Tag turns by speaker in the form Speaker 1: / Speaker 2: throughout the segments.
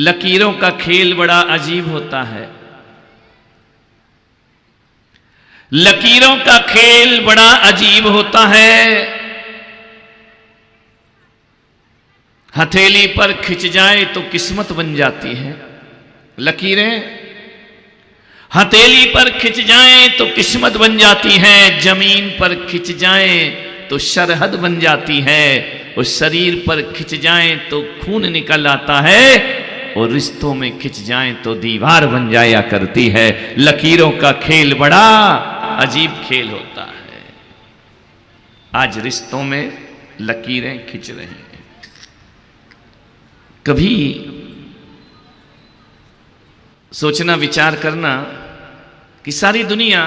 Speaker 1: लकीरों का खेल बड़ा अजीब होता है। लकीरों का खेल बड़ा अजीब होता है। हथेली पर खिंच जाए तो किस्मत बन जाती है। लकीरें हथेली पर खिंच जाए तो किस्मत बन जाती है, जमीन पर खिंच जाए तो सरहद बन जाती है, और शरीर पर खिंच जाए तो खून निकल आता है, और रिश्तों में खिंच जाए तो दीवार बन जाया करती है। लकीरों का खेल बड़ा अजीब खेल होता है। आज रिश्तों में लकीरें खिंच रही हैं। कभी सोचना विचार करना कि सारी दुनिया,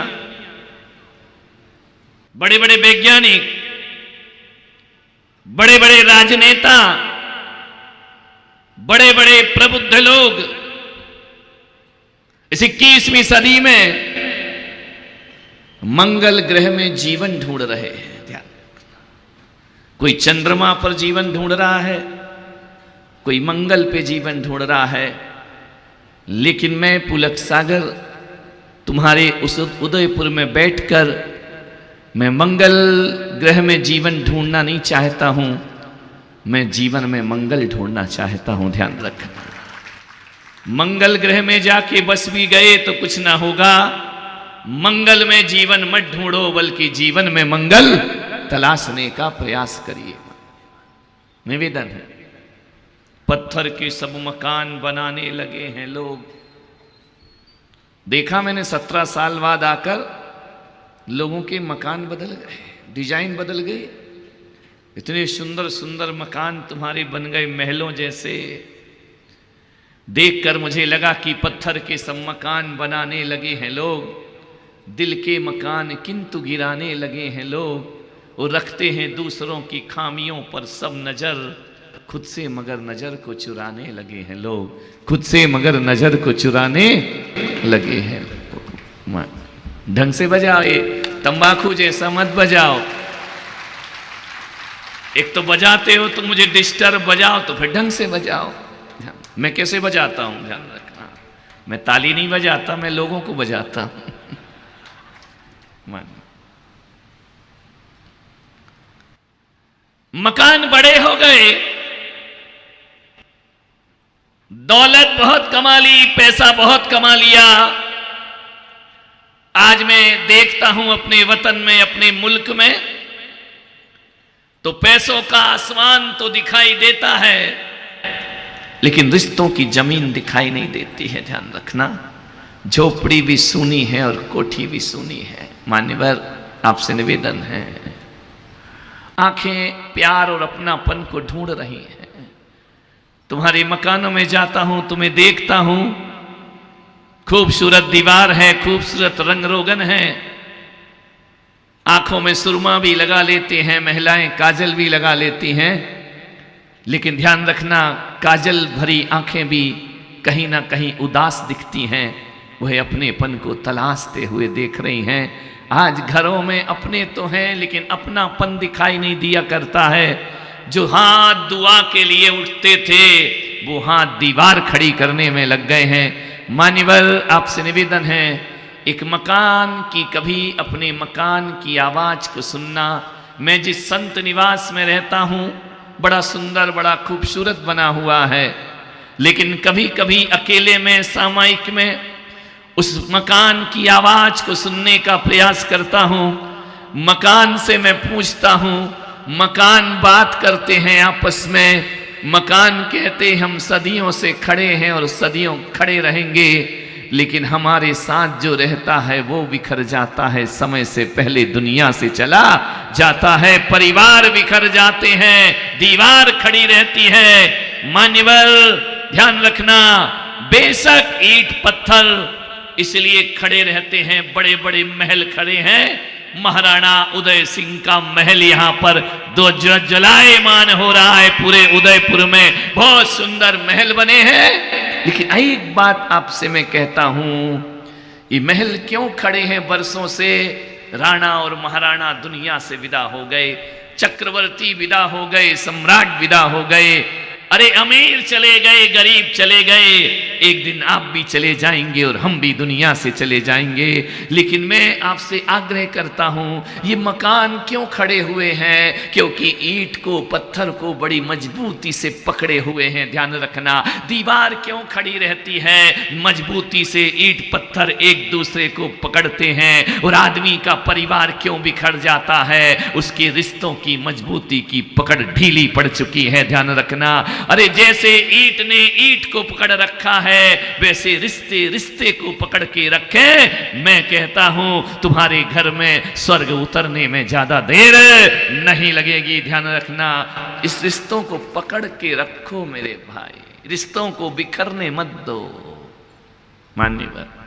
Speaker 1: बड़े बड़े वैज्ञानिक, बड़े बड़े राजनेता, बड़े बड़े प्रबुद्ध लोग इस 21वीं सदी में मंगल ग्रह में जीवन ढूंढ रहे हैं। कोई चंद्रमा पर जीवन ढूंढ रहा है, कोई मंगल पे जीवन ढूंढ रहा है, लेकिन मैं पुलक सागर तुम्हारे उस उदयपुर में बैठकर मैं मंगल ग्रह में जीवन ढूंढना नहीं चाहता हूं, मैं जीवन में मंगल ढूंढना चाहता हूं। ध्यान रखना, मंगल ग्रह में जाके बस भी गए तो कुछ ना होगा। मंगल में जीवन मत ढूंढो, बल्कि जीवन में मंगल तलाशने का प्रयास करिए। निवेदन है, पत्थर के सब मकान बनाने लगे हैं लोग। देखा मैंने 17 साल बाद आकर लोगों के मकान बदल गए, डिजाइन बदल गई। इतने सुंदर सुंदर मकान तुम्हारे बन गए, महलों जैसे। देखकर मुझे लगा कि पत्थर के सब मकान बनाने लगे हैं लोग, दिल के मकान किंतु गिराने लगे हैं लोग, और रखते हैं दूसरों की खामियों पर सब नजर, खुद से मगर नजर को चुराने लगे हैं लोग, खुद से मगर नजर को चुराने लगे हैं। ढंग से बजाओ, ये तंबाकू जैसा मत बजाओ। एक तो बजाते हो तो मुझे डिस्टर्ब, बजाओ तो फिर ढंग से बजाओ। मैं कैसे बजाता हूं ध्यान रखना, मैं ताली नहीं बजाता, मैं लोगों को बजाता हूं। मकान बड़े हो गए, दौलत बहुत कमा ली, पैसा बहुत कमा लिया। आज मैं देखता हूं अपने वतन में, अपने मुल्क में, तो पैसों का आसमान तो दिखाई देता है, लेकिन रिश्तों की जमीन दिखाई नहीं देती है। ध्यान रखना, झोपड़ी भी सूनी है और कोठी भी सूनी है। मान्यवर, आपसे निवेदन है, आंखें प्यार और अपनापन को ढूंढ रही हैं। तुम्हारे मकानों में जाता हूं, तुम्हें देखता हूं, खूबसूरत दीवार है, खूबसूरत रंग रोगन है, आंखों में सुरमा भी लगा लेते हैं महिलाएं, काजल भी लगा लेती हैं, लेकिन ध्यान रखना, काजल भरी आंखें भी कहीं ना कहीं उदास दिखती हैं। वह अपनेपन को तलाशते हुए देख रही हैं। आज घरों में अपने तो हैं, लेकिन अपनापन दिखाई नहीं दिया करता है। जो हाथ दुआ के लिए उठते थे, वो हाथ दीवार खड़ी करने में लग गए हैं। मान्यवर, आपसे निवेदन है, एक मकान की, कभी अपने मकान की आवाज को सुनना। मैं जिस संत निवास में रहता हूं, बड़ा सुंदर, बड़ा खूबसूरत बना हुआ है, लेकिन कभी कभी अकेले में, सामायिक में उस मकान की आवाज को सुनने का प्रयास करता हूं। मकान से मैं पूछता हूं, मकान बात करते हैं आपस में, मकान कहते हम सदियों से खड़े हैं और सदियों खड़े रहेंगे, लेकिन हमारे साथ जो रहता है वो बिखर जाता है, समय से पहले दुनिया से चला जाता है। परिवार बिखर जाते हैं, दीवार खड़ी रहती है। मान्यवर, ध्यान रखना, बेशक ईंट पत्थर इसलिए खड़े रहते हैं, बड़े बड़े महल खड़े हैं। महाराणा उदय सिंह का महल यहां पर दो जलायमान हो रहा है, पूरे उदयपुर में बहुत सुंदर महल बने हैं। लेकिन एक बात आपसे मैं कहता हूं, ये महल क्यों खड़े हैं बरसों से? राणा और महाराणा दुनिया से विदा हो गए, चक्रवर्ती विदा हो गए, सम्राट विदा हो गए। अरे अमीर चले गए, गरीब चले गए, एक दिन आप भी चले जाएंगे और हम भी दुनिया से चले जाएंगे। लेकिन मैं आपसे आग्रह करता हूं, ये मकान क्यों खड़े हुए हैं? क्योंकि ईंट को, पत्थर को बड़ी मजबूती से पकड़े हुए हैं। ध्यान रखना, दीवार क्यों खड़ी रहती है? मजबूती से ईंट पत्थर एक दूसरे को पकड़ते हैं। और आदमी का परिवार क्यों बिखर जाता है? उसके रिश्तों की मजबूती की पकड़ ढीली पड़ चुकी है। ध्यान रखना, अरे जैसे ईंट ने ईंट को पकड़ रखा है, वैसे रिश्ते रिश्ते को पकड़ के रखे। मैं कहता हूं तुम्हारे घर में स्वर्ग उतरने में ज्यादा देर नहीं लगेगी। ध्यान रखना, इस रिश्तों को पकड़ के रखो मेरे भाई, रिश्तों को बिखरने मत दो। मान्यवर,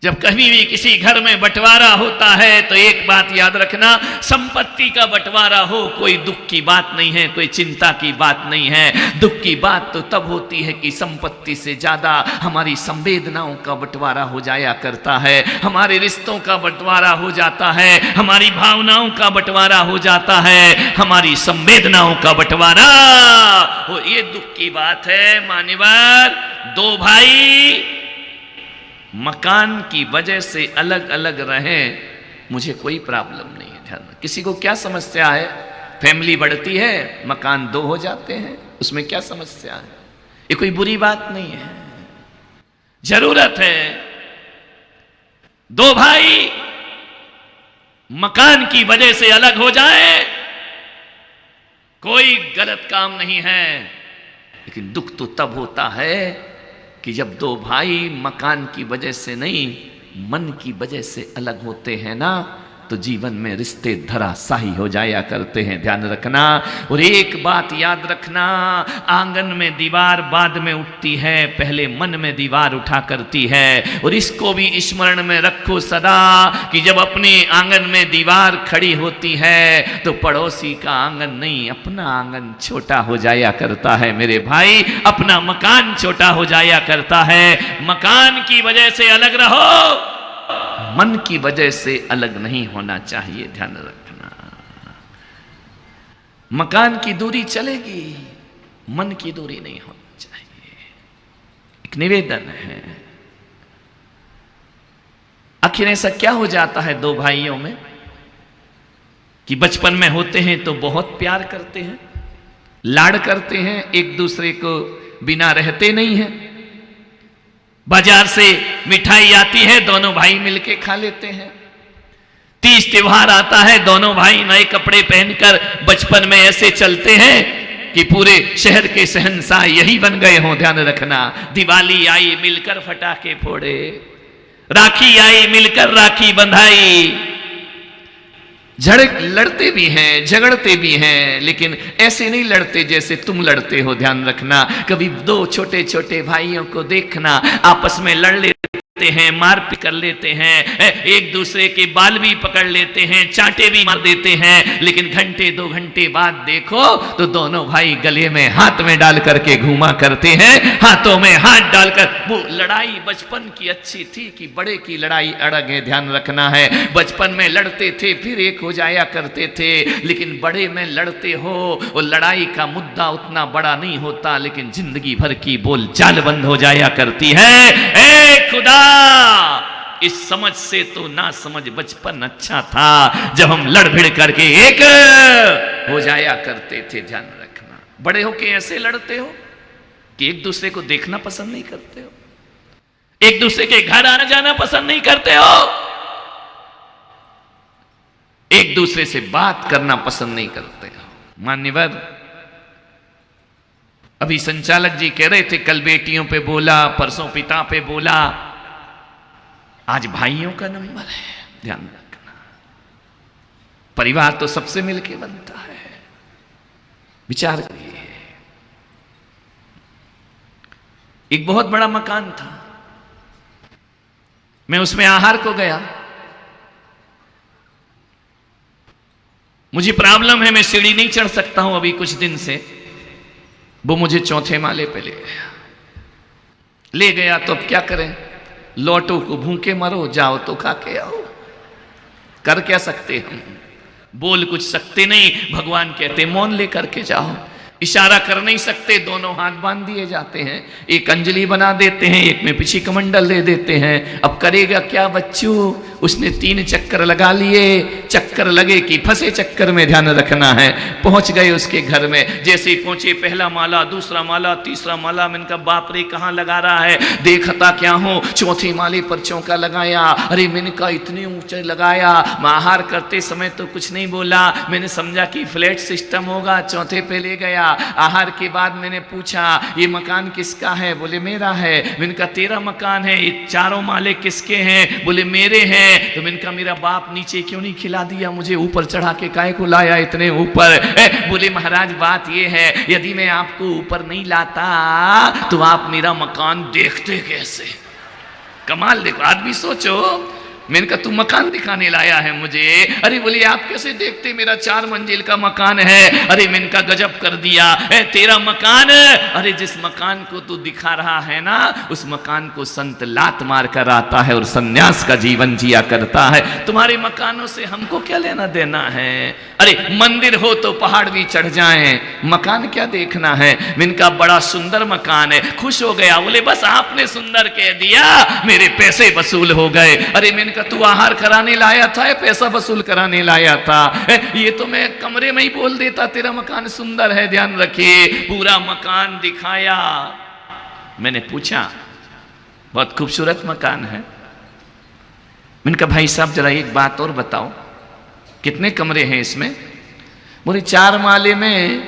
Speaker 1: जब कभी भी किसी घर में बंटवारा होता है तो एक बात याद रखना, संपत्ति का बंटवारा हो कोई दुख की बात नहीं है, कोई चिंता की बात नहीं है। दुख की बात तो तब होती है कि संपत्ति से ज्यादा हमारी संवेदनाओं का बंटवारा हो जाया करता है, हमारे रिश्तों का बंटवारा हो जाता है, हमारी भावनाओं का बंटवारा हो जाता है, हमारी संवेदनाओं का बंटवारा हो। ये दुख की बात है। मान्यवर, दो भाई मकान की वजह से अलग अलग रहें, मुझे कोई प्रॉब्लम नहीं है। ध्यान, किसी को क्या समस्या है? फैमिली बढ़ती है, मकान दो हो जाते हैं, उसमें क्या समस्या है? ये कोई बुरी बात नहीं है। जरूरत है दो भाई मकान की वजह से अलग हो जाए, कोई गलत काम नहीं है। लेकिन दुख तो तब होता है कि जब दो भाई मकान की वजह से नहीं, मन की वजह से अलग होते हैं ना, तो जीवन में रिश्ते धराशायी हो जाया करते हैं। ध्यान रखना। और एक बात याद रखना, आंगन में दीवार बाद में उठती है, पहले मन में दीवार उठा करती है। और इसको भी स्मरण में रखो सदा कि जब अपने आंगन में दीवार खड़ी होती है तो पड़ोसी का आंगन नहीं, अपना आंगन छोटा हो जाया करता है मेरे भाई, अपना मकान छोटा हो जाया करता है। मकान की वजह से अलग रहो, मन की वजह से अलग नहीं होना चाहिए। ध्यान रखना, मकान की दूरी चलेगी, मन की दूरी नहीं होनी चाहिए। एक निवेदन है, आखिर ऐसा क्या हो जाता है दो भाइयों में कि बचपन में होते हैं तो बहुत प्यार करते हैं, लाड़ करते हैं, एक दूसरे को बिना रहते नहीं हैं। बाजार से मिठाई आती है, दोनों भाई मिलके खा लेते हैं। तीज त्योहार आता है, दोनों भाई नए कपड़े पहनकर बचपन में ऐसे चलते हैं कि पूरे शहर के शहंशाह यही बन गए हों। ध्यान रखना, दिवाली आई मिलकर फटाके फोड़े, राखी आई मिलकर राखी बंधाई। लड़ते भी हैं, झगड़ते भी हैं, लेकिन ऐसे नहीं लड़ते जैसे तुम लड़ते हो। ध्यान रखना, कभी दो छोटे छोटे भाइयों को देखना आपस में लड़ लेते हैं, मारपीट कर लेते हैं, एक दूसरे के बाल भी पकड़ लेते हैं, चांटे भी मार देते हैं, लेकिन घंटे दो घंटे बाद देखो तो दोनों भाई गले में हाथ में डाल करके घूमा करते हैं, हाथों में हाथ डालकर। वो लड़ाई बचपन की अच्छी थी कि बड़े की लड़ाई अलग है। ध्यान रखना है, बचपन में लड़ते थे फिर एक हो जाया करते थे, लेकिन बड़े में लड़ते हो और लड़ाई का मुद्दा उतना बड़ा नहीं होता, लेकिन जिंदगी भर की बोलचाल बंद हो जाया करती है। ए खुदा, इस समझ से तो ना समझ बचपन अच्छा था जब हम लड़ भिड़ करके एक हो जाया करते थे। ध्यान रखना, बड़े होके ऐसे लड़ते हो कि एक दूसरे को देखना पसंद नहीं करते हो, एक दूसरे के घर आना जाना पसंद नहीं करते हो, एक दूसरे से बात करना पसंद नहीं करते हो। मान्यवर, अभी संचालक जी कह रहे थे कल बेटियों पे बोला, परसों पिता पे बोला, आज भाइयों का नंबर है। ध्यान रखना, परिवार तो सबसे मिलके बनता है। विचार करिए, एक बहुत बड़ा मकान था, मैं उसमें आहार को गया, मुझे प्रॉब्लम है, मैं सीढ़ी नहीं चढ़ सकता हूं अभी कुछ दिन से। वो मुझे चौथे माले पे ले गया तो अब क्या करें, लौटो को भूखे मरो, जाओ तो खा के आओ। कर क्या सकते हम, बोल कुछ सकते नहीं। भगवान कहते मौन लेकर के जाओ। इशारा कर नहीं सकते, दोनों हाथ बांध दिए जाते हैं, एक अंजलि बना देते हैं, एक में पीछे कमंडल दे देते हैं। अब करेगा क्या बच्चू, उसने 3 चक्कर लगा लिए, चक्कर लगे कि फंसे चक्कर में, ध्यान रखना है। पहुंच गए उसके घर में, जैसे ही पहुंचे पहला माला, दूसरा माला, तीसरा माला। मैंने कहा बाप रे कहाँ लगा रहा है, देखता क्या हूँ। चौथे माले पर चौका लगाया। अरे मैंने कहा इतने ऊंचे लगाया, मैं आहार करते समय तो कुछ नहीं बोला, मैंने समझा कि फ्लैट सिस्टम होगा, चौथे पे ले गया। आहार के बाद मैंने पूछा ये मकान किसका है, बोले मेरा है। मैंने कहा तेरा मकान है, ये 4 माले किसके हैं, बोले मेरे हैं। तो मैंने कहा मेरा बाप नीचे क्यों नहीं खिला दिया, मुझे ऊपर चढ़ा के काहे को लाया इतने ऊपर। बोले महाराज बात ये है, यदि मैं आपको ऊपर नहीं लाता तो आप मेरा मकान देखते कैसे। कमाल, देखो आदमी सोचो। मैंने कहा तू मकान दिखाने लाया है मुझे। अरे बोले आप कैसे देखते, मेरा 4 मंजिल का मकान है। अरे मैंने कहा गजब कर दिया, तेरा मकान। अरे जिस मकान को तू दिखा रहा है ना, उस मकान को संत लात मार कर आता है और सन्यास का जीवन जिया करता है। तुम्हारे मकानों से हमको क्या लेना देना है। अरे मंदिर हो तो पहाड़ भी चढ़ जाएं, मकान क्या देखना है। मैंने कहा बड़ा सुंदर मकान है, खुश हो गया। बोले बस आपने सुंदर कह दिया, मेरे पैसे वसूल हो गए। अरे मैंने तू आहार कराने लाया था या पैसा वसूल कराने लाया था। ये तो मैं कमरे में ही बोल देता तेरा मकान सुंदर है, ध्यान रखिए। पूरा मकान दिखाया। मैंने पूछा बहुत खूबसूरत मकान है। मैंने कहा भाई साहब जरा एक बात और बताओ, कितने कमरे हैं इसमें। बोले 4 माले में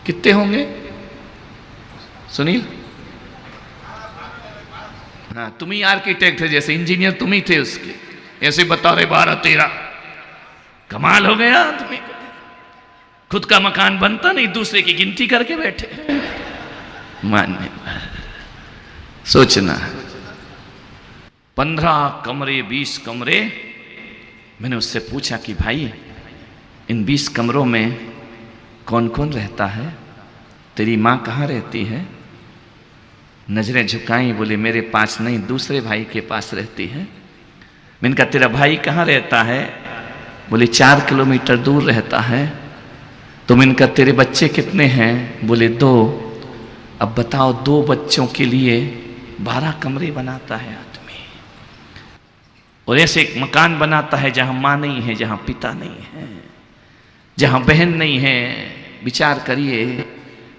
Speaker 1: कितने होंगे सुनील। हाँ तुम ही आर्किटेक्ट है, जैसे इंजीनियर तुम ही थे उसके, ऐसे बता रहे 12-13। कमाल हो गया, तुम्हें खुद का मकान बनता नहीं, दूसरे की गिनती करके बैठे। मान्य सोचना 15 कमरे 20 कमरे। मैंने उससे पूछा कि भाई इन 20 कमरों में कौन कौन रहता है, तेरी माँ कहाँ रहती है। नजरें झुकाई, बोले मेरे पास नहीं, दूसरे भाई के पास रहती है। मैंने कहा तेरा भाई कहाँ रहता है, बोले 4 किलोमीटर दूर रहता है। तो मैंने कहा तेरे बच्चे कितने हैं, बोले 2। अब बताओ 2 बच्चों के लिए 12 कमरे बनाता है आदमी, और ऐसे एक मकान बनाता है जहां माँ नहीं है, जहां पिता नहीं है, जहां बहन नहीं है। विचार करिए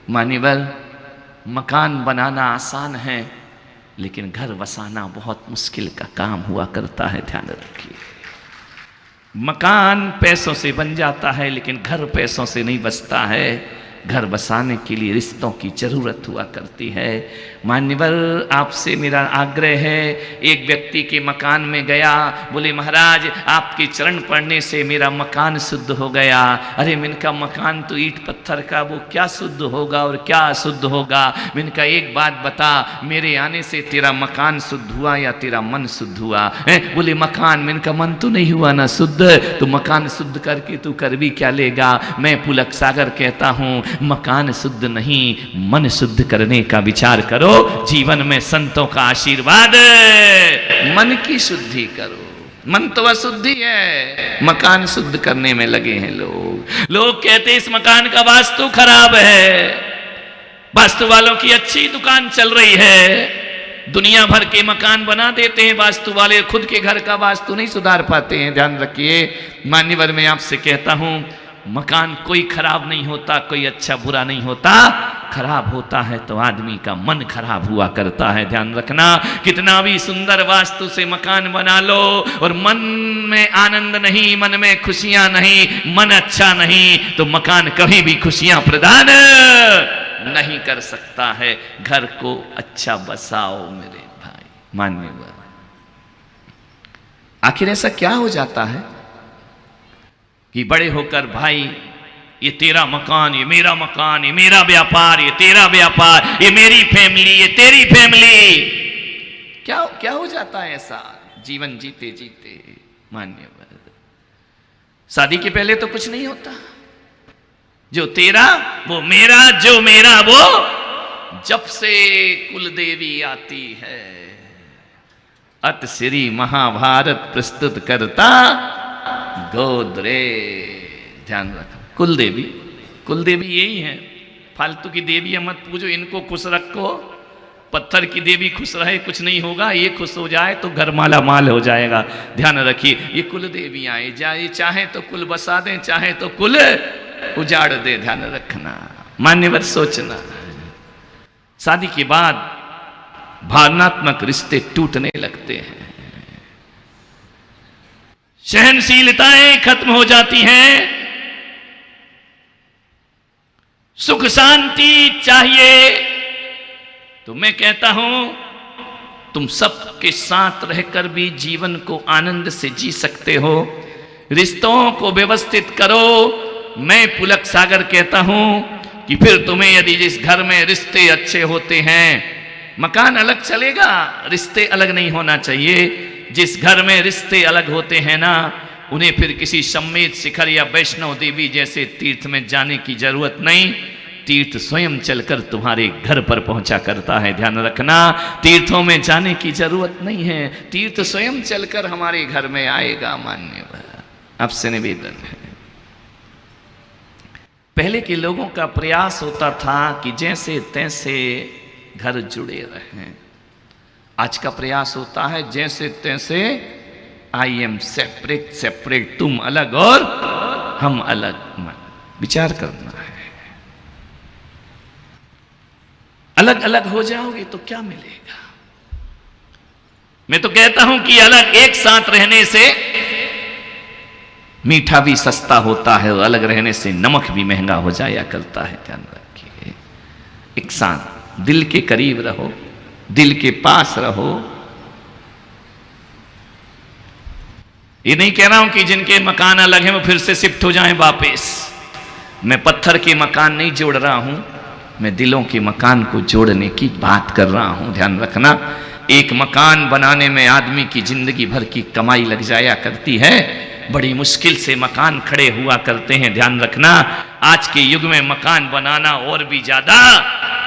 Speaker 1: मान्यवर, मकान बनाना आसान है लेकिन घर बसाना बहुत मुश्किल का काम हुआ करता है, ध्यान रखिए। मकान पैसों से बन जाता है लेकिन घर पैसों से नहीं बसता है। घर बसाने के लिए रिश्तों की जरूरत हुआ करती है। मान्यवर आपसे मेरा आग्रह है, एक व्यक्ति के मकान में गया, बोले महाराज आपके चरण पड़ने से मेरा मकान शुद्ध हो गया। अरे मैंने कहा मकान तो ईंट पत्थर का, वो क्या शुद्ध होगा और क्या अशुद्ध होगा। मैंने कहा एक बात बता, मेरे आने से तेरा मकान शुद्ध हुआ या तेरा मन शुद्ध हुआ। बोले मकान। मैंने कहा मन तो नहीं हुआ ना शुद्ध, तो मकान शुद्ध करके तू कर भी क्या लेगा। मैं पुलक सागर कहता हूँ मकान शुद्ध नहीं, मन शुद्ध करने का विचार करो। जीवन में संतों का आशीर्वाद, मन की शुद्धि करो। मन तो अशुद्धि है, मकान शुद्ध करने में लगे हैं लोग। लोग कहते हैं इस मकान का वास्तु खराब है। वास्तु वालों की अच्छी दुकान चल रही है, दुनिया भर के मकान बना देते हैं वास्तु वाले, खुद के घर का वास्तु नहीं सुधार पाते हैं। ध्यान रखिए मान्यवर, मैं आपसे कहता हूं मकान कोई खराब नहीं होता, कोई अच्छा बुरा नहीं होता। खराब होता है तो आदमी का मन खराब हुआ करता है। ध्यान रखना, कितना भी सुंदर वास्तु से मकान बना लो और मन में आनंद नहीं, मन में खुशियां नहीं, मन अच्छा नहीं, तो मकान कभी भी खुशियां प्रदान नहीं कर सकता है। घर को अच्छा बसाओ मेरे भाई मान्यवर। आखिर ऐसा क्या हो जाता है कि बड़े होकर भाई ये तेरा मकान, ये मेरा मकान, ये मेरा व्यापार, ये तेरा व्यापार, ये मेरी फैमिली, ये तेरी फैमिली, क्या क्या हो जाता है ऐसा जीवन जीते जीते। मान्यवर शादी के पहले तो कुछ नहीं होता, जो तेरा वो मेरा, जो मेरा वो। जब से कुल देवी आती है अत श्री महाभारत प्रस्तुत करता गोदरे। ध्यान रखो, कुल देवी, कुल देवी यही है। फालतू की देवियां मत पूजो, इनको खुश रखो। पत्थर की देवी खुश रहे कुछ नहीं होगा, ये खुश हो जाए तो घर माला माल हो जाएगा। ध्यान रखिए, ये कुल देवियां जाए, चाहे तो कुल बसा दें, चाहे तो कुल उजाड़ दे। ध्यान रखना, मान्यवर सोचना। शादी के बाद भावनात्मक रिश्ते टूटने लगते हैं, सहनशीलताएं खत्म हो जाती हैं, सुख शांति चाहिए। तो मैं कहता हूं तुम सबके साथ रहकर भी जीवन को आनंद से जी सकते हो। रिश्तों को व्यवस्थित करो। मैं पुलक सागर कहता हूं कि फिर तुम्हें यदि जिस घर में रिश्ते अच्छे होते हैं, मकान अलग चलेगा, रिश्ते अलग नहीं होना चाहिए। जिस घर में रिश्ते अलग होते हैं ना, उन्हें फिर किसी सम्मेद शिखर या वैष्णव देवी जैसे तीर्थ में जाने की जरूरत नहीं। तीर्थ स्वयं चलकर तुम्हारे घर पर पहुंचा करता है। ध्यान रखना, तीर्थों में जाने की जरूरत नहीं है, तीर्थ स्वयं चलकर हमारे घर में आएगा। मान्यवर, आपसे निवेदन है। पहले के लोगों का प्रयास होता था कि जैसे तैसे घर जुड़े रहें। आज का प्रयास होता है जैसे तैसे आई एम सेपरेट सेपरेट, तुम अलग और हम अलग। विचार करना है, अलग अलग हो जाओगे तो क्या मिलेगा? मैं तो कहता हूं कि अलग एक साथ रहने से मीठा भी सस्ता होता है और अलग रहने से नमक भी महंगा हो जाया करता है। ध्यान रखिए, एक साथ दिल के करीब रहो, दिल के पास रहो। ये नहीं कह रहा हूं कि जिनके मकान अलग हैं वो फिर से शिफ्ट हो जाएं वापस। मैं पत्थर के मकान नहीं जोड़ रहा हूं, मैं दिलों के मकान को जोड़ने की बात कर रहा हूं। ध्यान रखना, एक मकान बनाने में आदमी की जिंदगी भर की कमाई लग जाया करती है, बड़ी मुश्किल से मकान खड़े हुआ करते हैं। ध्यान रखना, आज के युग में मकान बनाना और भी ज्यादा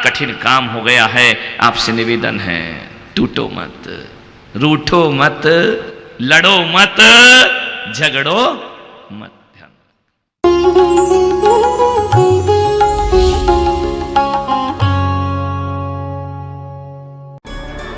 Speaker 1: कठिन काम हो गया है। आपसे निवेदन है, टूटो मत, रूठो मत, लड़ो मत, झगड़ो मत। ध्यान